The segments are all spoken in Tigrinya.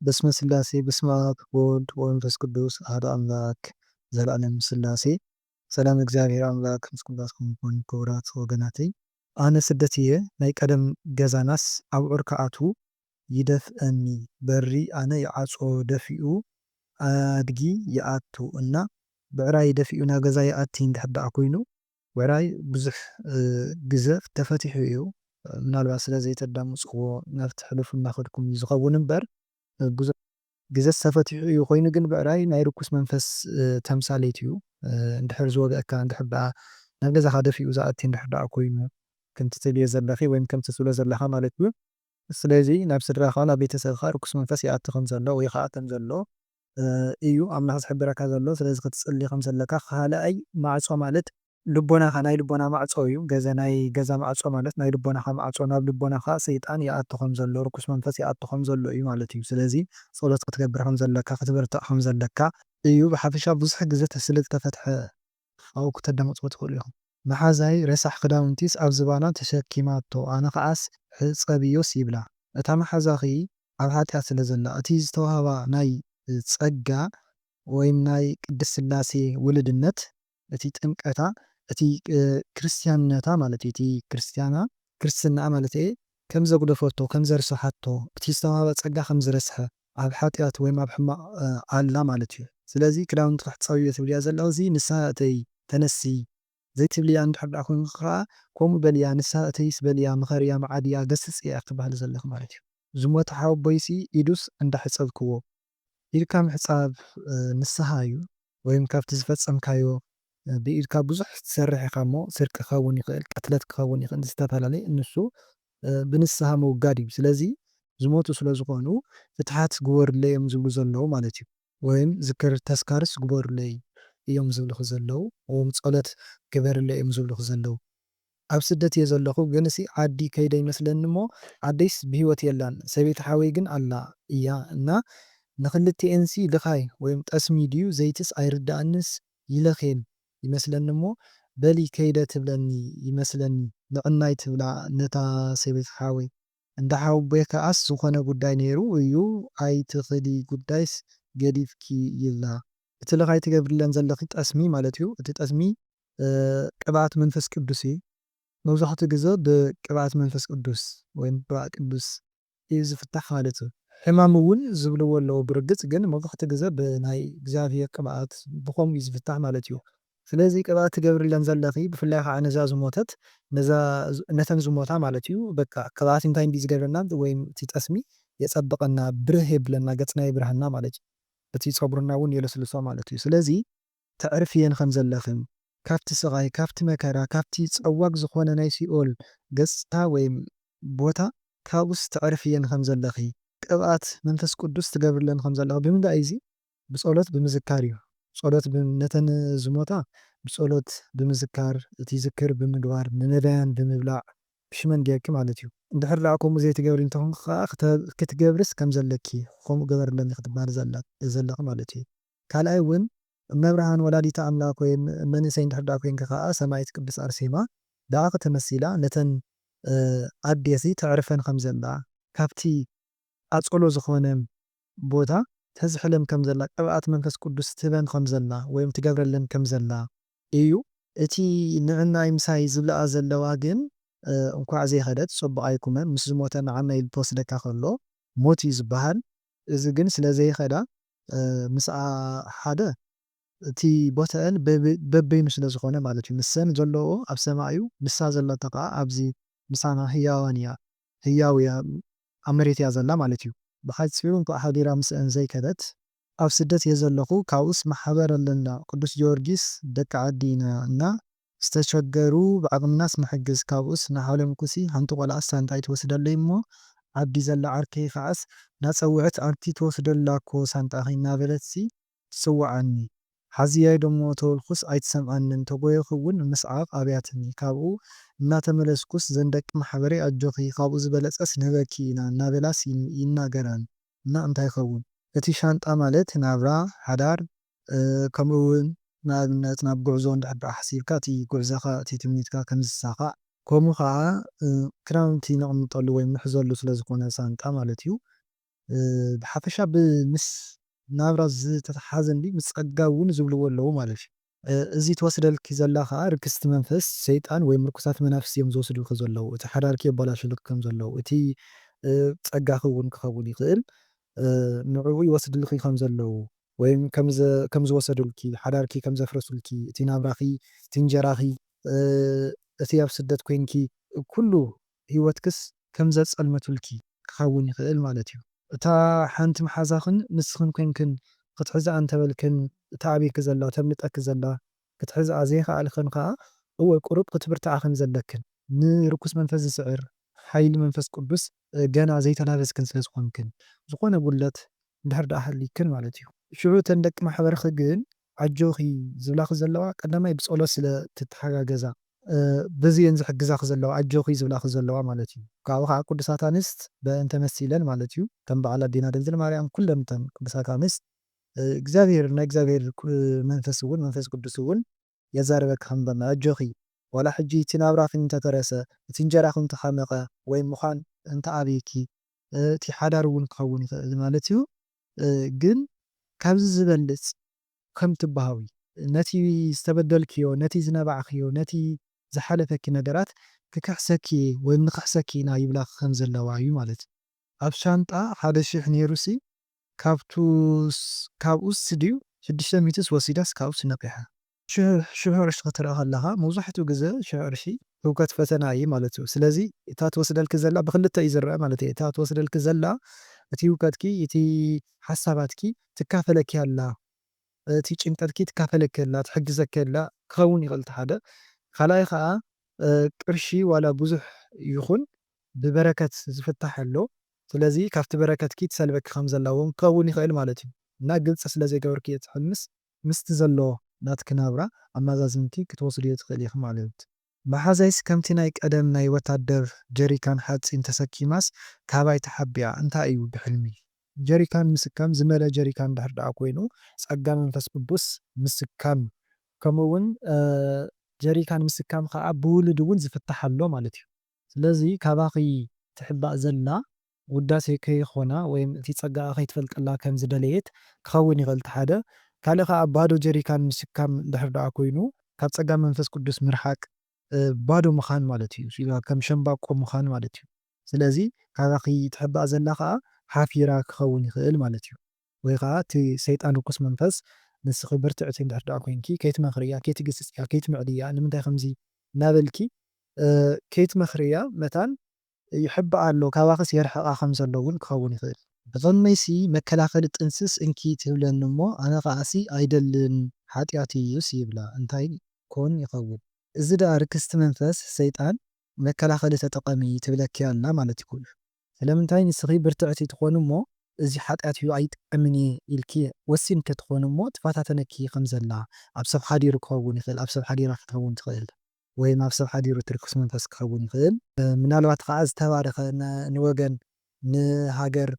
በስመ ስላሴ በስመ አብ ወወልድ ወመንፈስ ቅዱስ አሐዱ አምላክ ዘለዓለም ስላሴ ሰላም እግዚአብሔር አምላክ ምስ ኩላትኩም ይኩን። ክቡራት ወገናተይ ኣነ ስደት እየ ናይ ቀደም ገዛናስ ኣብዑር ከኣትዉ ይደፍአኒ በሪ ኣነ ይዓጾ ደፊኡ ኣድጊ ይኣቱ እና ብዕራይ ደፊኡ ናብ ገዛ ይኣቲ እንድሕር ደኣ ኮይኑ ብዕራይ ብዙሕ ግዜ ተፈቲሑ እዩ። ምናልባት ስለ ዘይተዳምፅዎ ናብቲ ሕሉፍ እናኸድኩም እዩ ዝኸውን እምበር ብዙሕ ግዜ ተፈቲሑ እዩ ኮይኑ ግን ብዕራይ ናይ ርኩስ መንፈስ ተምሳሌት እዩ። እንድሕር ዝወግአካ እንድሕር ደኣ ናብ ገዛኻ ደፊኡ ዝኣቲ እንድሕር ደኣ ኮይኑ ከምቲ ትብልዮ ዘለኺ ወይም ከምቲ ትብሎ ዘለኻ ማለት እዩ። ስለዚ ናብ ስድራኻ ናብ ቤተሰብካ ርኩስ መንፈስ ይኣቱ ከም ዘሎ ወይ ከዓ ከም ዘሎ እዩ ኣምላኽ ዝሕብረካ ዘሎ። ስለዚ ክትፅልይ ከም ዘለካ ካልኣይ ማዕፆ ማለት ልቦናኻ ናይ ልቦና ማዕፆ እዩ። ናይ ገዛ ማዕፆ ማለት ናይ ልቦናኻ ማዕፆ ናብ ልቦናኻ ሰይጣን ይኣቱ ከም ዘሎ ርኩስ መንፈስ ይኣቱ ከም ዘሎ እዩ ማለት እዩ። ስለዚ ጸሎት ክትገብር ከም ዘለካ ክትበርትዕ ከም ዘለካ እዩ። ብሓፈሻ ብዙሕ ግዜ ስለዝተፈትሐ ኣብኡ ክተዳምፅዎ ትኽእሉ ኢኹም። መሓዛይ ረሳሕ ክዳውንቲስ ኣብ ዝባና ተሸኪማቶ ኣነ ከዓስ ሕፀብዮስ ይብላ። እታ መሓዛኺ ኣብ ሓጢኣት ስለ ዘላ እቲ ዝተዋህባ ናይ ፀጋ ወይም ናይ ቅድስት ስላሴ ውልድነት እቲ ጥምቀታ እቲ ክርስትያንነታ ማለት እቲ ክርስትና ማለት ከም ዘጉደፈቶ ከም ዘርስሓቶ እቲ ዝተዋህባ ፀጋ ከም ዝረስሐ ኣብ ሓጢኣት ወይም ኣብ ሕማቕ ኣላ ማለት እዩ። ስለዚ ክዳውንቲ ክሕፀብዮ ትብልያ ዘላ እዚ ንስሓ እተይ ተነሲ ዘይትብልያ እንድሕር ደኣ ኮይኑ ከዓ ከምኡ በልያ ንስሓ እተይስ በልያ ምኸርያ መዓድያ ገስፅ እያ ክትበሃል ዘለኹ ማለት እዩ። ዝሞተ ሓወቦይሲ ኢዱስ እንዳሕፀብክዎ ኢድካ ምሕፃብ ንስሓ እዩ። ወይም ካብቲ ዝፈፀምካዮ ብኢድካ ብዙሕ ትሰርሕ ኢኻ እሞ ስርቂ ክኸውን ይኽእል ቅትለት ክኸውን ይኽእል ዝተፈላለየ ንሱ ብንስሓ ምውጋድ እዩ። ስለዚ ዝሞቱ ስለ ዝኾኑ ፍትሓት ግበሩለይ እዮም ዝብሉ ዘለዉ ማለት እዩ። ወይም ዝክር ተስካርስ ግበሩለይ እዮም ዝብልኹ ዘለዉ ወይም ጸሎት ግበሩለይ እዮም ዝብልኹ ዘለዉ። ኣብ ስደት እየ ዘለኹ ግን እሲ ዓዲ ከይደ ይመስለኒ እሞ ዓደይስ ብሂወት የላን ሰበይቲ ሓወይ ግን ኣላ እያ እና ንክልቲአንሲ ልኻይ ወይም ጠስሚ ድዩ ዘይትስ ኣይርዳእንስ ይለኼን ይመስለኒ እሞ በሊ ከይደ ትብለኒ ይመስለኒ ንዕናይ ትብላ ነታ ሰበይቲ ሓወይ እንዳሓወይ ከዓስ ዝኾነ ጉዳይ ነይሩ እዩ ኣይትኽዲ ጉዳይስ ገዲፍኪ ይብላ። እቲ ልኻይ ትገብርለን ዘለኺ ጠስሚ ማለት እዩ። እቲ ጠስሚ ቅብኣት መንፈስ ቅዱስ እዩ። መብዛሕትኡ ግዜ ብቅብኣት መንፈስ ቅዱስ ወይም ቅብኣ ቅዱስ እዩ ዝፍታሕ ማለት እዩ። ሕማም እውን ዝብልዎ ኣለዎ ብርግፅ ግን መብዛሕትኡ ግዜ ብናይ እግዚኣብሔር ቅብኣት ብኸምኡ እዩ ዝፍታሕ ማለት እዩ። ስለዚ ቅብኣት ትገብርለን ዘለኺ ብፍላይ ከዓ ነዛ ዝሞተት ነተን ዝሞታ ማለት እዩ በቃ ቅብኣት እንታይ እንዲ ዝገብረና ወይም እቲ ጠስሚ የፀብቐና ብርህ የብለና ገፅና የብርሃና ማለት እዩ። እቲ ፀጉርና እውን የለስልሶ ማለት እዩ። ስለዚ ተዕርፍየን ከም ዘለኽን ካብቲ ስቃይ ካብቲ መከራ ካብቲ ፀዋግ ዝኾነ ናይ ሲኦል ገፅታ ወይም ቦታ ካብኡስ ተዕርፍየን ከም ዘለኺ ቅብኣት መንፈስ ቅዱስ ትገብርለን ከም ዘለኺ ብምንታይ እዩ? ብፀሎት ብምዝካር እዩ። ጸሎት ነተን ዝሞታ ብጸሎት ብምዝካር እቲ ዝክር ብምግባር ንነዳያን ብምብላዕ ብሽመን ጌርኪ ማለት እዩ። እንድሕር ደኣ ከምኡ ዘይትገብሪ እንተኾንኩ ከዓ ክትገብርስ ከም ዘለኪ ከምኡ ገበርለኒ ክትበሃል ዘለኺ ማለት እዩ። ካልኣይ እውን እመብርሃን ወላዲተ ኣምላክ ወይም መንእሰይ እንድሕር ደኣ ኮንካ ከዓ ሰማዕት ቅድስት ኣርሴማ ደኣ ከተመሲላ ነተን ኣዴሲ ተዕርፈን ከም ዘላ ካብቲ ኣፀሎ ዝኾነ ቦታ ተዝሕለን ከም ዘላ ቅብኣት መንፈስ ቅዱስ ትህበን ከም ዘላ ወይም ትገብረለን ከም ዘላ እዩ። እቲ ንዕናይ ምሳይ ዝብልኣ ዘለዋ ግን እንኳዕ ዘይኸደት ፅቡቕ ኣይኩመን ምስ ዝሞተ ንዓና ኢሉ ተወስደካ ከሎ ሞት እዩ ዝበሃል። እዚ ግን ስለ ዘይኸዳ ምስኣ ሓደ እቲ ቦተአን በበይኑ ስለ ዝኾነ ማለት እዩ። ምስን ዘለዎ ኣብ ሰማይ እዩ ንሳ ዘለቶ ከዓ ኣብዚ ምሳና ህያዋን እያ ህያው እያ ኣብ መሬት እያ ዘላ ማለት እዩ። ብሓፂሩ እንኳዕ ሓዲራ ምስአን ዘይከደት ኣብ ስደት እየ ዘለኹ ካብኡስ ማሕበር ኣለና ቅዱስ ጊዮርጊስ ደቂ ዓዲ ኢና እና ዝተሸገሩ ብዓቕምናስ ንሕግዝ ካብኡስ ናሓውለምኩሲ ሓንቲ ቆልዓ ሳንጣ ትወስደለይ እሞ ዓዲ ዘላ ዓርከይ ከዓስ ናፀውዐት ኣርቲ ትወስደላኮ ሳንጣኺ እናበለትሲ ትፅዋዓኒ ሓዚያይ ደሞ ተወልኩስ ኣይትሰምዓንን ተጎየኹ እውን ምስዓቕ ኣብያትኒ ካብኡ እናተመለስኩስ ዘንደቂ ማሕበረይ ኣጆኺ ካብኡ ዝበለፀስ ነበኪ ኢና እናበላስ ይናገራን እና እንታይ ይኸውን እቲ ሻንጣ ማለት ናብራ ሓዳር ከምኡ እውን ንኣብነት ናብ ጉዕዞ እንድሕር ደኣ ሓሲብካ እቲ ጉዕዞኻ እቲ ትምኒትካ ከም ዝሳካዕ ከምኡ ከዓ ክዳውንቲ ነቕምጠሉ ወይም ንሕዘሉ ስለ ዝኾነ ሳንጣ ማለት እዩ። ብሓፈሻ ብምስ ናብራ ዝተተሓሓዘ ምስ ጸጋ እውን ዝብልዎ ኣለዉ ማለት እዩ። እዚ ትወስደልኪ ዘላ ከዓ ርክስቲ መንፈስ ሰይጣን ወይም ርኩሳት መናፍስቲ እዮም ዝወስዱልኪ ዘለዉ። እቲ ሓዳርኪ የበላሹልኪ ከም ዘለዉ እቲ ጸጋኺ እውን ክኸውን ይኽእል ንዕኡ ይወስድልኪ ከም ዘለዉ ወይም ከም ዝወሰዱልኪ ሓዳርኪ ከም ዘፍረሱልኪ እቲ ናብራኺ እቲ እንጀራኺ እቲ ኣብ ስደት ኮንኪ ኩሉ ሂወትክስ ከም ዘጸልመቱልኪ ክኸውን ይኽእል ማለት እዩ። እታ ሓንቲ መሓዛኽን ንስኽን ኮንክን ክትሕዝኣ እንተበልክን ተኣቢርኪ ዘላ ተምልጠኪ ዘላ ክትሕዝኣ ዘይከኣልክን ከዓ እወ ቁሩብ ክትብርታዓ ከም ዘለክን ንርኩስ መንፈስ ዝስዕር ሓይሊ መንፈስ ቅዱስ ገና ዘይተላበስክን ስለ ዝኾንክን ዝኾነ ጉድለት እንድሕር ደኣ ሃሊክን ማለት እዩ። ሽዑ እተን ደቂ ማሕበርኪ ግን ዓጆኺ ዝብላኺ ዘለዋ ቀዳማይ ብጸሎት ስለ ትተሓጋገዛ በዚአን ዝሕግዛኺ ዘለዋ ዓጆኺ ዝብላኺ ዘለዋ ማለት እዩ። ካብኡ ከዓ ቅዱሳት ኣንስት በእንተ መሲለን ማለት እዩ ከም በዓል ኣዴና ድንግል ማርያም ኩለን እተን ቅዱሳት ኣንስት እግዚኣብሔር ናይ እግዚኣብሔር መንፈስ እውን መንፈስ ቅዱስ እውን የዛረበካ ከም ዘሎ ዓጆኺ ዋላ ሕጂ እቲ ናብራኺ እንተተረሰ እቲ እንጀራኺ እንተሓመቐ ወይ ምዃን እንተኣበይኪ እቲ ሓዳር እውን ክኸውን ይኽእል ማለት እዩ። ግን ካብዚ ዝበልፅ ከም ትበሃዊ ነቲ ዝተበደልክዮ ነቲ ዝነበዕክዮ ነቲ ዝሓለፈኪ ነገራት ክክሕሰኪ ወይ ንክሕሰኪ ኢና ይብላክ ከም ዘለዋ እዩ ማለት እዩ። ኣብ ሻንጣ 1,000 ነይሩሲ ካብኡስ ድዩ 600 ወሲዳስ ካብኡስ ነቂሓ 1,000 ቅርሺ ክትርኢ ከለካ መብዛሕትኡ ግዜ 1,000 ቅርሺ ህውከት ፈተና እዩ ማለት እዩ። ስለዚ እታ ትወስደልኪ ዘላ ብክልተ እዩ ዝረአ ማለት እዩ። እታ ትወስደልኪ ዘላ እቲ ህውከትኪ እቲ ሓሳባትኪ ትካፈለኪ ኣላ እቲ ጭንቀትኪ ትካፈለኪ ኣላ ትሕግዘኪ ኣላ ክኸውን ይኽእል እቲ ሓደ ካልኣይ ከዓ ቅርሺ ዋላ ብዙሕ ይኹን ብበረከት ዝፍታሕ ኣሎ። ስለዚ ካብቲ በረከትኪ ትሰልበኪ ከም ዘላ እውን ክኸውን ይኽእል ማለት እዩ እና ግልፂ ስለ ዘይገበርኪ እየ ትሕምስ ምስቲ ዘሎ ናትኪ ናብራ ኣመዛዝንቲ ክትወስድዮ ትኽእል ኢኺ ማለት እዩ። መሓዛይስ ከምቲ ናይ ቀደም ናይ ወታደር ጀሪካን ሓፂን ተሰኪማስ ካባይ ተሓቢኣ እንታይ እዩ ብሕልሚ ጀሪካን ምስካም ዝመለ ጀሪካን እንድሕር ደኣ ኮይኑ ጸጋ መንፈስ ቅዱስ ምስካም ከምኡ እውን ጀሪካን ምስካም ከዓ ብውሉድ እውን ዝፍታሕ ኣሎ ማለት እዩ። ስለዚ ካባኺ ትሕባእ ዘላ ውዳሴ ከይኾና ወይም እቲ ጸጋኣ ከይትፈልቀላ ከም ዝደለየት ክኸውን ይኽእል እቲ ሓደ ካልእ ከዓ ባዶ ጀሪካን ምስካም እንድሕር ደኣ ኮይኑ ካብ ጸጋ መንፈስ ቅዱስ ምርሓቅ ባዶ ምዃን ማለት እዩ ከም ሸምባቆ ምዃን ማለት እዩ። ስለዚ ካባኺ ትሕባእ ዘላ ከዓ ሓፊራ ክኸውን ይኽእል ማለት እዩ። ወይ ከዓ እቲ ሰይጣን ርኩስ መንፈስ ንስኺ ብርትዕቲ እንድሕር ደኣ ኮንኪ ከይትመኽርያ ከይትግስፅያ ከይትምዕድያ ንምንታይ ከምዚ እናበልኪ ከይትመኽርያ መታን ይሕባእ ኣሎ ካባኽስ የርሕቓ ከም ዘሎ እውን ክኸውን ይኽእል። ብቐመይሲ መከላኸሊ ጥንስስ እንኪ ትብለኒ እሞ ኣነ ከዓሲ ኣይደልን ሓጢኣት እዩስ ይብላ እንታይ ኮን ይኸውን። እዚ ደኣ ርክስቲ መንፈስ ሰይጣን መከላኸሊ ተጠቐሚ ትብለኪ ኣላ ማለት ይኩሉ ስለምንታይ ንስኺ ብርትዕቲ ትኾኑ እሞ እዚ ሓጢኣት እዩ ኣይጥቀምን ኢልኪ ወሲንኪ ትኾኑ እሞ ትፋታተነኪ ከም ዘላ ኣብ ሰብ ሓዲሩ ክኸውን ይኽእል ኣብ ሰብ ሓዲራ ክትኸውን ትኽእል ወይም ኣብ ሰብ ሓዲሩ ትርክስ መንፈስ ክኸውን ይኽእል። ምናልባት ከዓ ዝተባረኸ ንወገን ንሃገር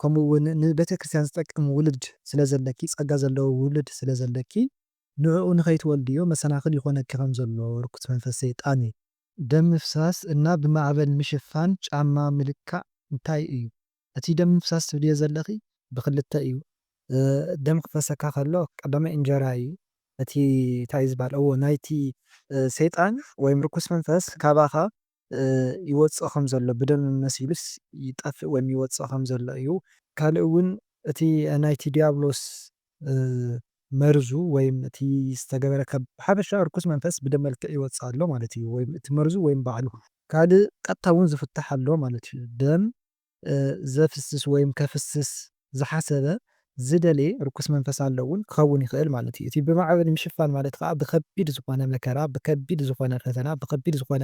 ከምኡ እውን ንቤተክርስትያን ዝጠቅም ውልድ ስለ ዘለኪ ጸጋ ዘለዎ ውልድ ስለ ዘለኪ ንዕኡ ንኸይትወልድዮ መሰናክል ይኾነኪ ከም ዘሎ ርኩስ መንፈስ ሰይጣን እዩ። ደም ምፍሳስ እና ብማዕበል ምሽፋን ጫማ ምልካዕ እንታይ እዩ? እቲ ደም ምፍሳስ ትብልዮ ዘለኺ ብክልተ እዩ። ደም ክፈሰካ ከሎ ቀዳማይ እንጀራ እዩ። እቲ እንታይ ዝባል ናይቲ ሰይጣን ወይም ርኩስ መንፈስ ካባኻ ይወፅእ ከም ዘሎ ብደም መሲሉስ ይጠፍእ ወይም ይወፅእ ከም ዘሎ እዩ። ካልእ እውን እቲ ናይቲ ዲያብሎስ መርዙ ወይም እቲ ዝተገበረካ ብሓፈሻ ርኩስ መንፈስ ብደም መልክዕ ይወፅእ ኣሎ ማለት እዩ። ወይም እቲ መርዙ ወይም ባዕሉ ካልእ ቀጥታ እውን ዝፍታሕ ኣሎ ማለት እዩ። ደም ዘፍስስ ወይም ከፍስስ ዝሓሰበ ዝደለየ ርኩስ መንፈስ ኣሎ እውን ክኸውን ይኽእል ማለት እዩ። እቲ ብማዕበል ምሽፋን ማለት ከዓ ብከቢድ ዝኾነ መከራ ብከቢድ ዝኾነ ፈተና ብከቢድ ዝኾነ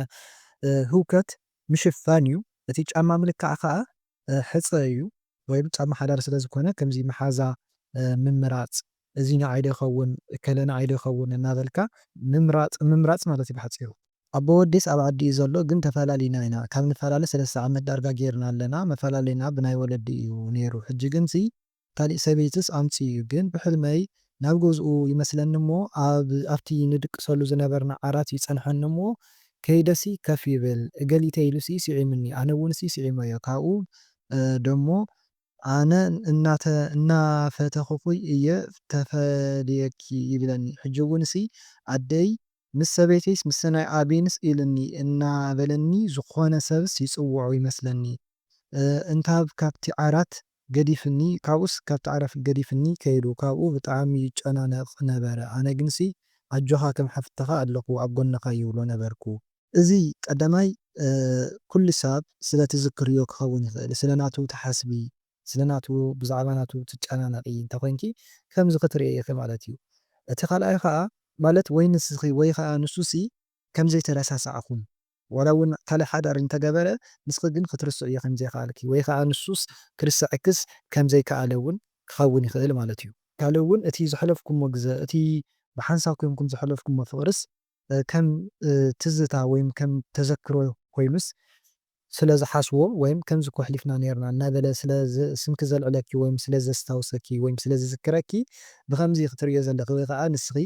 ህውከት ምሽፋን እዩ። እቲ ጫማ ምልካዕ ከዓ ሕፀ እዩ ወይም ጫማ ሓዳር ስለ ዝኾነ ከምዚ መሓዛ ምምራፅ እዚ ንዓይ ዶ ይኸውን እከለ ንዓይ ዶ ይኸውን እናበልካ ምምራፅ ማለት እዩ ብሓፂሩ። ኣቦ ወዲስ ኣብ ዓዲ እዩ ዘሎ ግን ተፈላለዩና ኢና ካብ ንፈላለ 3 ዓመት ዳርጋ ጌርና ኣለና መፈላለዩና ብናይ ወለዲ እዩ ነይሩ ሕጂ ግን ካሊእ ሰበይትስ ኣምፂ እዩ ግን ብሕልመይ ናብ ገዝኡ ይመስለኒ እሞ ኣብቲ ንድቅሰሉ ዝነበርና ዓራት ይፀንሐኒ እሞ ከይደሲ ከፍ ይብል እገሊተ ኢሉሲ ስዒምኒ ኣነ እውን ስዒመዮ ካብኡ ደሞ ኣነ እናፈተኹኹይ እየ ተፈልየኪ ይብለኒ ሕጂ እውን ኣደይ ምስ ሰበይተይስ ምስ ሰናይ ኣቤንስ ኢልኒ እናበለኒ ዝኾነ ሰብስ ይጽውዖ ይመስለኒ እንታብ ካብቲ ዓራት ገዲፍኒ ካብኡስ ካብቲ ዓራት ገዲፍኒ ከይዱ ካብኡ ብጣዕሚ ይጨናነቕ ነበረ ኣነ ግንሲ ኣጆኻ ከም ሓፍትኻ ኣለኹ ኣብ ጎንኻ ይብሎ ነበርኩ እዚ ቀዳማይ ኩሉ ሰብ ስለትዝክርዮ ክኸውን ይኽእል ስለ ናቱ ተሓስቢ ስለ ናቱ ብዛዕባ ናቱ ትጨናነቒ እንተኮይንኪ ከምዚ ክትርእዮ ኢኺ ማለት እዩ እቲ ካልኣይ ከዓ ማለት ወይ ንስኺ ወይ ከዓ ንሱሲ ከም ዘይተረሳሳዕኹም ዋላ እውን ካልእ ሓዳር እንተገበረ ንስኺ ግን ክትርስዕ እየ ከም ዘይከኣልኪ ወይ ከዓ ንሱስ ክርስዐክስ ከም ዘይከኣለ እውን ክኸውን ይኽእል ማለት እዩ ካልእ እውን እቲ ዘሕለፍኩሞ ግዜ እቲ ብሓንሳብ ኮይንኩም ዘሕለፍኩሞ ፍቕርስ ከም ትዝታ ወይም ከም ተዘክሮ ኮይኑስ ስለዝሓስቦ ወይም ከምዚ እኮ ኣሕሊፍና ነርና እናበለ ስምኪ ዘልዕለኪ ወይም ስለዘስታውሰኪ ወይም ስለዝዝክረኪ ብከምዚ ክትርእዮ ዘለኺ ወይ ከዓ ንስኺ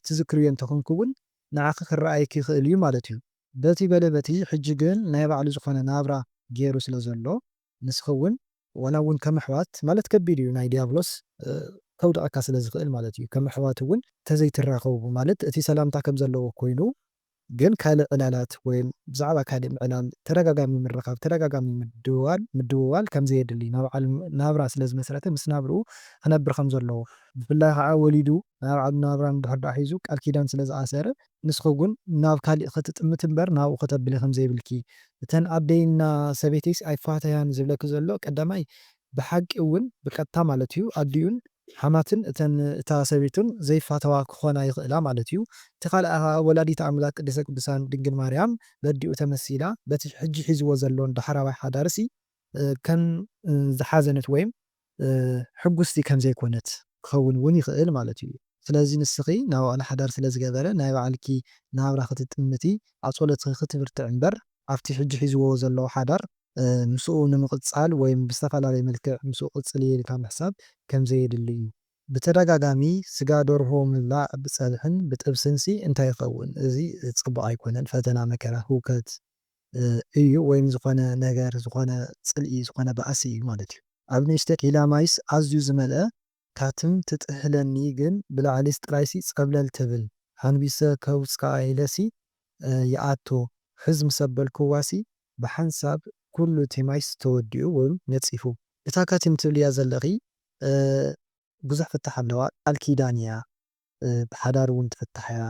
ትዝክርዮ እንተኮንኩ እውን ንዓኺ ክረኣየኪ ይኽእል እዩ ማለት እዩ በቲ በለ በቲ ሕጂ ግን ናይ ባዕሉ ዝኾነ ናብራ ገይሩ ስለ ዘሎ ንስኺ እውን ዋላ እውን ከም ኣሕዋት ማለት ከቢድ እዩ ናይ ዲያብሎስ ከውድቐካ ስለ ዝኽእል ማለት እዩ ከም ኣሕዋት እውን ተዘይትራኸቡ ማለት እቲ ሰላምታ ከም ዘለዎ ኮይኑ ግን ካልእ ዕላላት ወይም ብዛዕባ ካልእ ምዕላል ተደጋጋሚ ምርኻብ ተደጋጋሚ ምድውዋል ከም ዘየድሊ ናብራ ስለ ዝመሰረተ ምስ ናብርኡ ክነብር ከም ዘለዎ ብፍላይ ከዓ ወሊዱ ናብ ባዕሉ ናብራ እንድሕር ዳኣ ሒዙ ቃል ኪዳን ስለ ዝኣሰረ ንስኺ እውን ናብ ካሊእ ክትጥምት እምበር ናብኡ ከተብሊ ከም ዘይብልኪ እተን ኣደይና ሰበይተይስ ኣይፋተያን ዝብለኪ ዘሎ ቀዳማይ ብሓቂ እውን ብቀጥታ ማለት እዩ ኣዲኡን ሓማትን እታ ሰበይቱን ዘይፋተዋ ክኾና ይኽእላ ማለት እዩ እቲ ካልእ ከዓ ወላዲተ ኣምላክ ቅድስተ ቅዱሳን ድንግል ማርያም በዲኡ ተመሲላ በቲ ሕጂ ሒዝዎ ዘሎ ዳሕራዋይ ሓዳርሲ ከም ዝሓዘነት ወይም ሕጉስቲ ከም ዘይኮነት ክኸውን እውን ይኽእል ማለት እዩ ስለዚ ንስኺ ናብኡ ሓዳር ስለ ዝገበረ ናይ ባዕልኪ ናብራ ክትጥምቲ ኣብ ጸሎትኪ ክትብርትዕ እምበር ኣብቲ ሕጂ ሒዝዎ ዘሎ ሓዳር ምስኡ ንምቕጻል ወይም ብዝተፈላለየ መልክዕ ምስኡ ቅፅል ኢልካ ምሕሳብ ከም ዘየድሊ እዩ ብተደጋጋሚ ስጋ ደርሆ ምብላዕ ብፀብሕን ብጥብስንሲ እንታይ ይኸውን እዚ ፅቡቅ ኣይኮነን ፈተና መከራ ህውከት እዩ ወይም ዝኾነ ነገር ዝኾነ ፅልኢ ዝኾነ ባእሲ እዩ ማለት እዩ ኣብ ንእሽተይ ቂላማይስ ኣዝዩ ዝመልአ ካትም ትጥህለኒ ግን ብላዕሊስ ጥራይሲ ፀብለል ትብል ሃንቢሰ ከውፅካ ኢለሲ ይኣቶ ሕዝ ምሰበልክዋሲ ብሓንሳብ ኩሉ ቴማይስ ተወዲኡ ወይም ነፂፉ እታ ካቲም ትብል እያ ዘለኺ ብዙሕ ፍታሕ ኣለዋ ቃል ኪዳን እያ ብሓዳር እውን ትፍታሕ እያ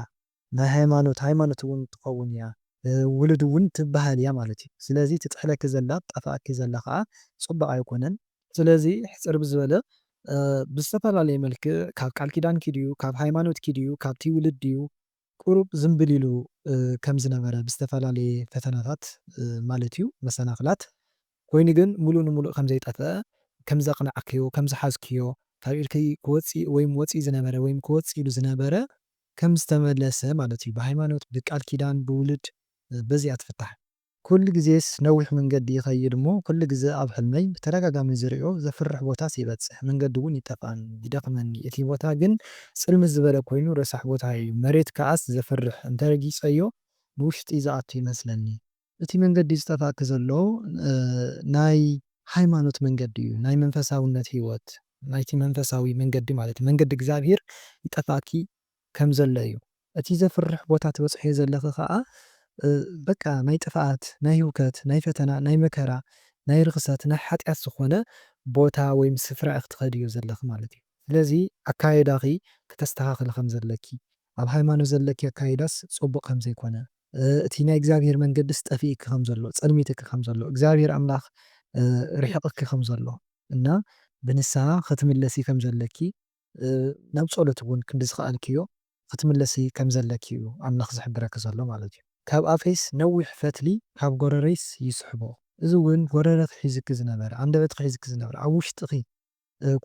ናይ ሃይማኖት እውን ትኸውን እያ ውሉድ እውን ትበሃል እያ ማለት እዩ ስለዚ ትጥሕለኪ ዘላ ጣፍኣኪ ዘላ ከዓ ፅቡቅ ኣይኮነን ስለዚ ሕፅር ብዝበለ ብዝተፈላለየ መልክዕ ካብ ቃል ኪዳን ድዩ ካብ ሃይማኖት ድዩ ካብቲ ውሉድ ድዩ ቁሩብ ዝምብል ኢሉ ከም ዝነበረ ብዝተፈላለየ ፈተናታት ማለት እዩ መሰናክላት ኮይኑ ግን ሙሉእ ንሙሉእ ከም ዘይጠፍአ ከም ዘቕናዕክዮ ከም ዝሓዝክዮ ካብ ኢልኪ ክወፅእ ወይም ወፅኢ ዝነበረ ወይም ክወፅእ ኢሉ ዝነበረ ከም ዝተመለሰ ማለት እዩ ብሃይማኖት ብቃል ኪዳን ብውሉድ በዚኣ ትፍታሕ ኩሉ ግዜስ ነዊሕ መንገዲ ይኸይድ እሞ ኩሉ ግዜ ኣብ ሕልመይ ብተደጋጋሚ ዝሪኦ ዘፍርሕ ቦታስ ይበፅሕ መንገዲ እውን ይጠፍኣኒ ይደኽመኒ እቲ ቦታ ግን ፅልምት ዝበለ ኮይኑ ረሳሕ ቦታ እዩ መሬት ከዓስ ዘፍርሕ እንተረጊፀዮ ንውሽጢ ዝኣቱ ይመስለኒ እቲ መንገዲ ዝጠፍኣኪ ዘሎ ናይ ሃይማኖት መንገዲ እዩ ናይ መንፈሳውነት ሂወት ናይቲ መንፈሳዊ መንገዲ ማለት እዩ መንገዲ እግዚኣብሔር ይጠፍኣኪ ከም ዘሎ እዩ እቲ ዘፍርሕ ቦታ ትበፅሕዮ ዘለኺ ከዓ በቃ ናይ ጥፍኣት ናይ ህውከት ናይ ፈተና ናይ መከራ ናይ ርክሰት ናይ ሓጢኣት ዝኾነ ቦታ ወይም ስፍራ ክትኸድ እዩ ዘለኺ ማለት እዩ ስለዚ ኣካይዳኺ ክተስተኻኽል ከም ዘለኪ ኣብ ሃይማኖት ዘለኪ ኣካይዳስ ፅቡቅ ከም ዘይኮነ እቲ ናይ እግዚኣብሔር መንገዲስ ጠፊእኪ ከም ዘሎ ፀልሚትኪ ከም ዘሎ እግዚኣብሔር ኣምላኽ ርሒቕኪ ከም ዘሎ እና ብንስሓ ክትምለሲ ከም ዘለኪ ናብ ጸሎት እውን ክንዲ ዝኸኣልክዮ ክትምለሲ ከም ዘለኪ እዩ ኣምላኽ ዝሕብረኪ ዘሎ ማለት እዩ ካብ ኣፈይስ ነዊሕ ፈትሊ ካብ ጎረረይስ ይስሕቦ እዚ እውን ጎረረ ክሒዝኪ ዝነበረ ኣንደበት ክሒዝኪ ዝነበረ ኣብ ውሽጢኺ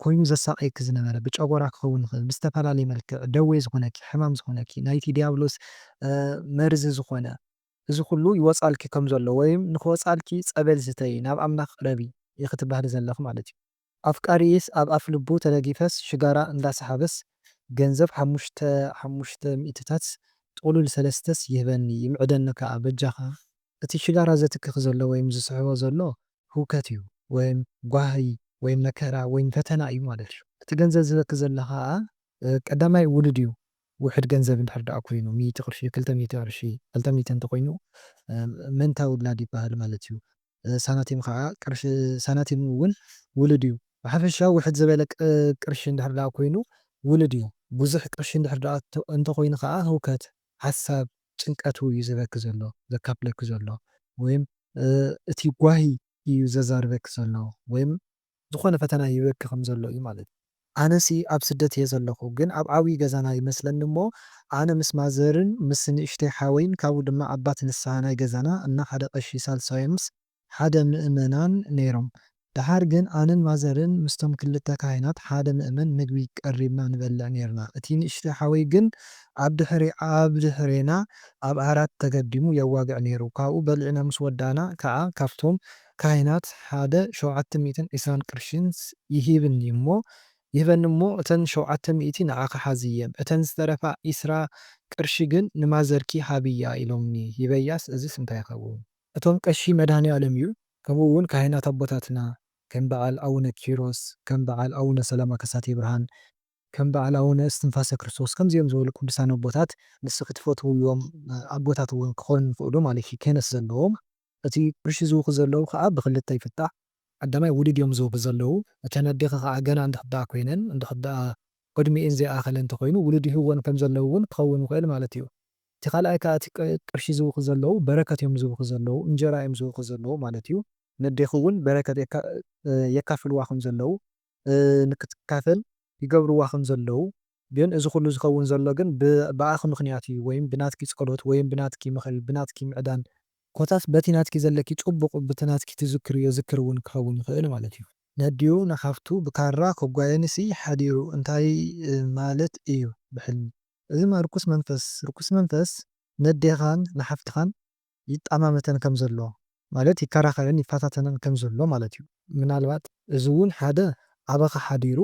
ኮይኑ ዘሳቀየኪ ዝነበረ ብጨጎራ ክኸውን ይኽእል ብዝተፈላለየ መልክዕ ደዌ ዝኾነኪ ሕማም ዝኾነኪ ናይቲ ዲያብሎስ መርዚ ዝኾነ እዚ ኩሉ ይወፃልኪ ከም ዘሎ ወይም ንክወፃልኪ ፀበል ዝተይ ናብ ኣምላኽ ቅረቢ ክትበሃል ዘለኹ ማለት እዩ ኣፍቃሪስ ኣብ ኣፍ ልቡ ተደጊፈስ ሽጋራ እንዳሰሓበስ ገንዘብ ሓሙሽተ ሚእትታት ጥቕሉል ሰለስተስ ይህበኒ ይምዕደኒ ከዓ በጃኻ እቲ ሽጋራ ዘትክኽ ዘሎ ወይም ዝስሕቦ ዘሎ ህውከት እዩ ወይም ጓሂ ወይም መከራ ወይም ፈተና እዩ ማለት እዩ። እቲ ገንዘብ ዝህበካ ዘሎ ከዓ ቀዳማይ ውሉድ እዩ። ውሕድ ገንዘብ እንድሕር ደኣ ኮይኑ 100 ቅርሺ 200 ቅርሺ 200 እንተኮይኑ መንታ ውላድ ይበሃል ማለት እዩ። ሳንቲም ከዓ ቅርሺ ሳንቲም እውን ውሉድ እዩ። ብሓፈሻ ውሕድ ዝበለ ቅርሺ እንድሕር ደኣ ኮይኑ ውሉድ እዩ። ብዙሕ ቅርሺ እንድሕር ደኣ እንተኮይኑ ከዓ ህውከት፣ ሓሳብ፣ ጭንቀት እዩ ዝህበክ ዘሎ ዘካፍለክ ዘሎ ወይም እቲ ጓሂ እዩ ዘዛርበክ ዘሎ ወይም ዝኾነ ፈተና ይህበክ ከም ዘሎ እዩ ማለት እዩ። ኣነሲ ኣብ ስደት እየ ዘለኹ ግን ኣብ ዓብዪ ገዛና ይመስለኒ እሞ ኣነ ምስ ማዘርን ምስ ንእሽተይ ሓወይን ካብኡ ድማ ኣባት ንስሓ ናይ ገዛና እና ሓደ ቀሺ ሳልሳይ ምስ ሓደ ምእመናን ነይሮም። ድሓር ግን ኣነን ማዘርን ምስቶም ክልተ ካህናት ሓደ ምእመን ምግቢ ቀሪብና ንበልዕ ነርና። እቲ ንእሽተይ ሓወይ ግን ኣብ ድሕሬና ኣብ ዓራት ተገዲሙ የዋግዕ ነይሩ። ካብኡ በሊዕና ምስ ወዳእና ከዓ ካብቶም ካህናት ሓደ 720 ቅርሽን ይሂብኒ እሞ ይህበኒ እሞ እተን 700 ንዓኻ ሓዚ እየን እተን ዝተረፋ 20 ቅርሺ ግን ንማዘርኪ ሃብያ ኢሎምኒ ይበያስ እዚስ እንታይ ይኸውን? እቶም ቀሺ መድኃኔዓለም እዩ። ከምኡ እውን ካህናት ኣቦታትና ከም በዓል ኣቡነ ኪሮስ፣ ከም በዓል ኣቡነ ሰላማ ከሳቴ ብርሃን፣ ከም በዓል ኣቡነ እስትንፋሰ ክርስቶስ ከምዚኦም ዝበሉ ቅዱሳን ኣቦታት ንስ ክትፈትውዎም ኣቦታት እውን ክኾኑ ይኽእሉ ማለት እዩ ክህነት ዘለዎም። እቲ ቅርሺ ዝውኹ ዘለዉ ከዓ ብክልተ ይፍታሕ። ቀዳማይ ውሉድ እዮም ዝህቡ ዘለዉ። እተን ኣዴኻ ከዓ ገና እንድሕር ኮይነን እንድሕር ቅድሚአን ዘይኣኸለ እንተኮይኑ ውሉድ ይህብዎን ከም ዘለዉ እውን ክኸውን ይኽእል ማለት እዩ። እቲ ካልኣይ ከዓ እቲ ቅርሺ ዝውኹ ዘለዉ በረከት እዮም ዝውኹ ዘለዉ እንጀራ እዮም ዝውኹ ዘለዉ ማለት እዩ። ነዴኹ እውን በረከት የካፍልዋ ከም ዘለዉ ንክትካፈል ይገብርዋ ከም ዘለዉ ግን እዚ ኩሉ ዝኸውን ዘሎ ግን ብኣኺ ምክንያት እዩ ወይም ብናትኪ ፀሎት ወይም ብናትኪ ምኽሪ ብናትኪ ምዕዳን ኮታስ በቲ ናትኪ ዘለኪ ፅቡቕ በቲ ናትኪ ትዝክርዮ ዝክር እውን ክኸውን ይኽእል ማለት እዩ። ነዲኡ ንሓፍቱ ብካራ ከጓየንሲ ሓዲሩ እንታይ ማለት እዩ ብሕልሚ እዚ ርኩስ መንፈስ ነዴኻን ንሓፍትኻን ይጣማመተን ከም ዘሎ ማለት ይከራኸረን ይፋታተነን ከም ዘሎ ማለት እዩ። ምናልባት እዚ እውን ሓደ ኣባኻ ሓዲሩ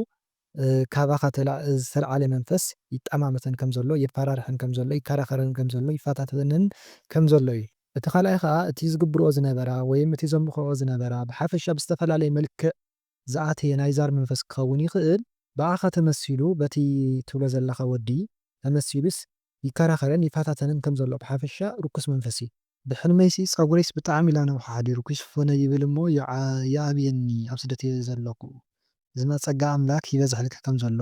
ካባኻ ዝተለዓለ መንፈስ ይጣማመተን ከም ዘሎ የፈራርሐን ከም ዘሎ ይከራኸረን ከም ዘሎ ይፋታተነን ከም ዘሎ እዩ። እቲ ካልኣይ ከዓ እቲ ዝግብርኦ ዝነበራ ወይም እቲ ዘምልኽኦ ዝነበራ ብሓፈሻ ብዝተፈላለየ መልክዕ ዝኣተየ ናይ ዛር መንፈስ ክኸውን ይኽእል። ብኣኻ ተመሲሉ በቲ ትብሎ ዘለኻ ወዲ ተመሲሉስ ይከራኸረን ይፋታተነን ከም ዘሎ ብሓፈሻ ርኩስ መንፈስ እዩ። ብሕልመይሲ ፀጉረይስ ብጣዕሚ ኢላ ነዊሓ ሓዲሩ ክሽፎነ ይብል እሞ ይኣብየኒ ኣብ ስደት እየ ዘለኹ ዝና ፀጋ ኣምላክ ይበዝሐልካ ከም ዘሎ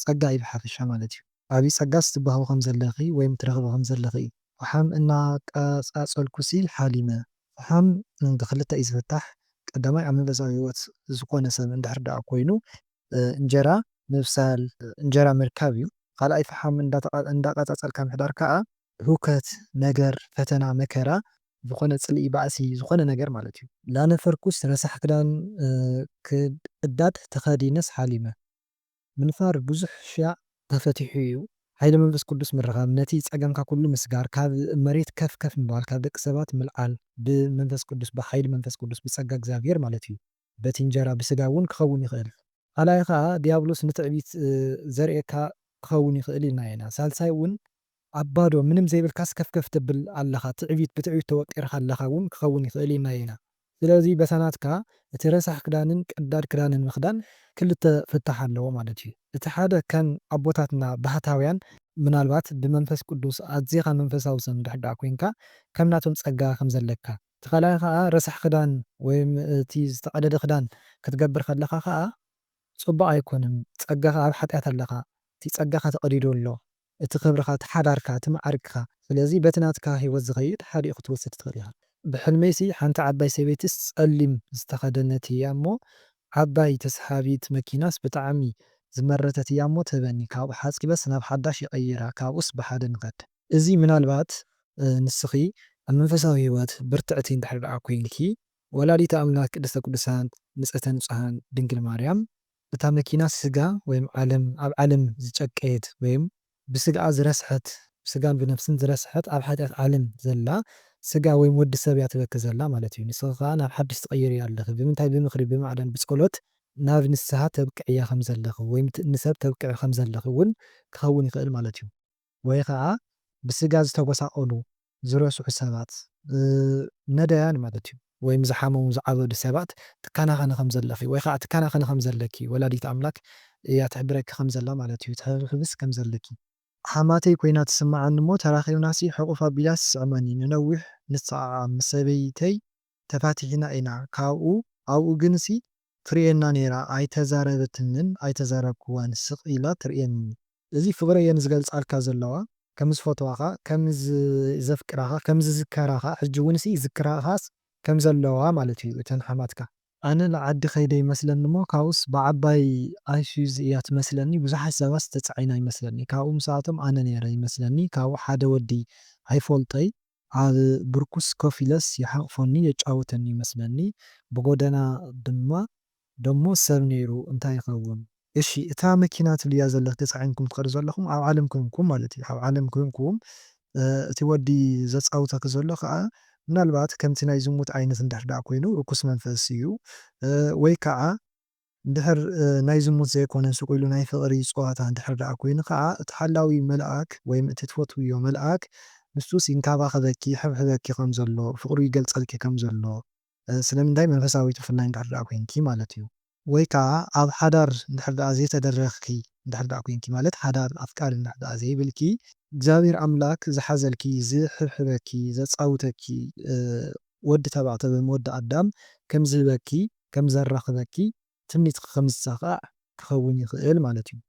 ፀጋ እዩ ብሓፈሻ ማለት እዩ። ዓብዪ ፀጋስ ትባህቦ ከም ዘለኺ ወይም ትረኽቦ ከም ዘለኺ እዩ። ፈሓም እናቃፃፀልኩሲ ሓሊመ ፈሓም ብክልተ እዩ ዝፍታሕ። ቀዳማይ ኣብ መንፈሳዊ ህይወት ዝኾነ ሰብ እንድሕር ደኣ ኮይኑ እንጀራ ምብሳል እንጀራ ምርካብ እዩ። ካልኣይ ፈሓም እንዳቃፃፀልካ ምሕዳር ከዓ ህውከት ነገር ፈተና መከራ ዝኾነ ፅልኢ ባእሲ ዝኾነ ነገር ማለት እዩ። ላነፈርኩስ ረሳሕ ክዳን ክቅዳድ ተኸዲነስ ሓሊመ ምንፋር ብዙሕ ሻዕ ተፈቲሑ እዩ። ሃይለ መንፈስ ቅዱስ ምርኻብ ነቲ ፀገምካ ኩሉ ምስጋር ካብ መሬት ከፍ ከፍ ምባል ካብ ደቂ ሰባት ምልዓል ብመንፈስ ቅዱስ ብሃይሊ መንፈስ ቅዱስ ብፀጋ እግዚኣብሔር ማለት እዩ። በቲ እንጀራ ብስጋ እውን ክኸውን ይኽእል። ካልኣይ ከዓ ዲያብሎስ ንትዕቢት ዘርእየካ ክኸውን ይኽእል ኢና ኢና። ሳልሳይ እውን ኣባዶ ምንም ዘይብልካስ ከፍከፍ ትብል ኣለኻ ትዕቢት ብትዕቢት ተወቂርካ ኣለኻ እውን ክኸውን ይኽእል ኢና ኢና። ስለዚ በሳናትካ እቲ ረሳሕ ክዳንን ቀዳድ ክዳንን ምኽዳን ክልተ ፍታሕ ኣለዎ ማለት እዩ። እቲ ሓደ ከም ኣቦታትና ባህታውያን ምናልባት ብመንፈስ ቅዱስ ኣዝኻ መንፈሳዊ ሰብ እንድሕር ደኣ ኮንካ ከም ናቶም ፀጋ ከም ዘለካ። እቲ ካልኣይ ከዓ ረሳሕ ክዳን ወይም እቲ ዝተቀደደ ክዳን ክትገብር ከለኻ ከዓ ፅቡቅ ኣይኮነን። ፀጋኻ ኣብ ሓጢኣት ኣለኻ እቲ ፀጋኻ ተቀዲዱ ኣሎ እቲ ክብርኻ ተሓዳርካ ትማዓርግካ ስለዚ በቲ ናትካ ሂወት ዝኸይድ ሓዲኡ ክትወስድ ትኽእል ኢኻ። ብሕልመይሲ ሓንቲ ዓባይ ሰበይትስ ፀሊም ዝተኸደነት እያ እሞ ዓባይ ተስሓቢት መኪናስ ብጣዕሚ ዝመረተት እያ እሞ ትህበኒ ካብኡ ሓፂበስ ናብ ሓዳሽ ይቀይራ ካብኡስ ብሓደ ንኸድ። እዚ ምናልባት ንስኺ ኣብ መንፈሳዊ ህይወት ብርትዕቲ እንድሕር ደኣ ኮንኪ ወላዲተ ኣምላክ ቅድስተ ቅዱሳን ንጽሕተ ንጹሃን ድንግል ማርያም እታ መኪና ስጋ ወይም ኣብ ዓለም ዝጨቀየት ወይም ብስጋኣ ዝረስሐት ብስጋን ብነፍስን ዝረስሐት ኣብ ሓጢኣት ዓለም ዘላ ስጋ ወይም ወዲ ሰብ እያ ትበክር ዘላ ማለት እዩ። ንስኻ ከዓ ናብ ሓድሽ ትቕይር እያ ኣለኺ ብምንታይ ብምኽሪ ብማዕደን ብፀሎት ናብ ንስሓ ተብቅዕያ ከም ዘለኺ ወይም ንሰብ ተብቅዕ ከም ዘለኺ እውን ክኸውን ይኽእል ማለት እዩ። ወይ ከዓ ብስጋ ዝተጎሳቆሉ ዝረስሑ ሰባት ነዳያን ማለት እዩ ወይም ዝሓመሙ ዝዓበዱ ሰባት ትከናኸኒ ከም ዘለኺ ወይ ከዓ ትከናኸኒ ከም ዘለኪ ወላዲት ኣምላክ እያ ትሕብረኪ ከም ዘላ ማለት እዩ ትሕብስ ከም ዘለኪ ሓማተይ ኮይና ትስምዓኒ እሞ ተራኺብናሲ ሕቑፍ ኣቢላስ ትስዕመኒ ንነዊሕ ንሰዓዓም ምስ ሰበይተይ ተፋቲሕና ኢና ኣብኡ ግንሲ ትርእየና ነይራ ኣይተዛረበትንን ኣይተዛረብክዋን ስቕ ኢላ ትርእየኒ እዚ ፍቕሪ እየን ዝገልጻልካ ዘለዋ ከም ዝፈትዋኻ ከም ዘፍቅራኻ ከም ዝዝከራኻ ሕጂ እውን ይዝክራኻስ ከም ዘለዋ ማለት እዩ እተን ሓማትካ ኣነ ንዓዲ ከይደ ይመስለኒ እሞ ካብኡስ ብዓባይ ኣይሱዝ እያ ትመስለኒ ብዙሓት ሰባት ዝተፃዓይና ይመስለኒ ካብኡ ምስኣቶም ኣነ ነይረ ይመስለኒ ካብኡ ሓደ ወዲ ኣይፈልጦይ ኣብ ብርኩስ ኮፍ ኢለስ ይሓቕፎኒ የጫውተኒ ይመስለኒ ብጎደና ድማ ደሞ ሰብ ነይሩ እንታይ ይኸውን እሺ እታ መኪና ትብልያ ዘለኽ ተፃዒንኩም ትኸዱ ዘለኹም ኣብ ዓለም ኮይንኩም ማለት እዩ ኣብ ዓለም ኮይንኩም እቲ ወዲ ዘፃውተክ ዘሎ ከዓ ምናልባት ከምቲ ናይ ዝሙት ዓይነት እንድሕር ዳኣ ኮይኑ ርኩስ መንፈስ እዩ ወይ ከዓ እንድሕር ናይ ዝሙት ዘይኮነ ሱቕ ኢሉ ናይ ፍቕሪ ፀዋታ እንድሕር ዳኣ ኮይኑ ከዓ እቲ ሓላዊ መልኣክ ወይም እቲ ትፈትውዮ መልኣክ ንሱስ ይንከባኸበኪ ይሕብሕበኪ ከም ዘሎ ፍቕሩ ይገልፀልኪ ከም ዘሎ ስለምንታይ መንፈሳዊ ትሕፍናይ እንድሕር ዳኣ ኮንኪ ማለት እዩ ወይ ከዓ ኣብ ሓዳር እንድሕር ዳኣ ዘይተደረኽኪ እንድሕር ዳኣ ኮንኪ ማለት ሓዳር ኣፍቃሪ እንድሕር ዳኣ ዘይብልኪ እግዚኣብሔር ኣምላክ ዝሓዘልኪ ዝሕብሕበኪ ዘፃውተኪ ወዲ ተባዕታይ ወይም ወዲ ኣዳም ከም ዝህበኪ ከም ዘራኽበኪ ትምኒትካ ከም ዝስኻዕ ክኸውን ይኽእል ማለት እዩ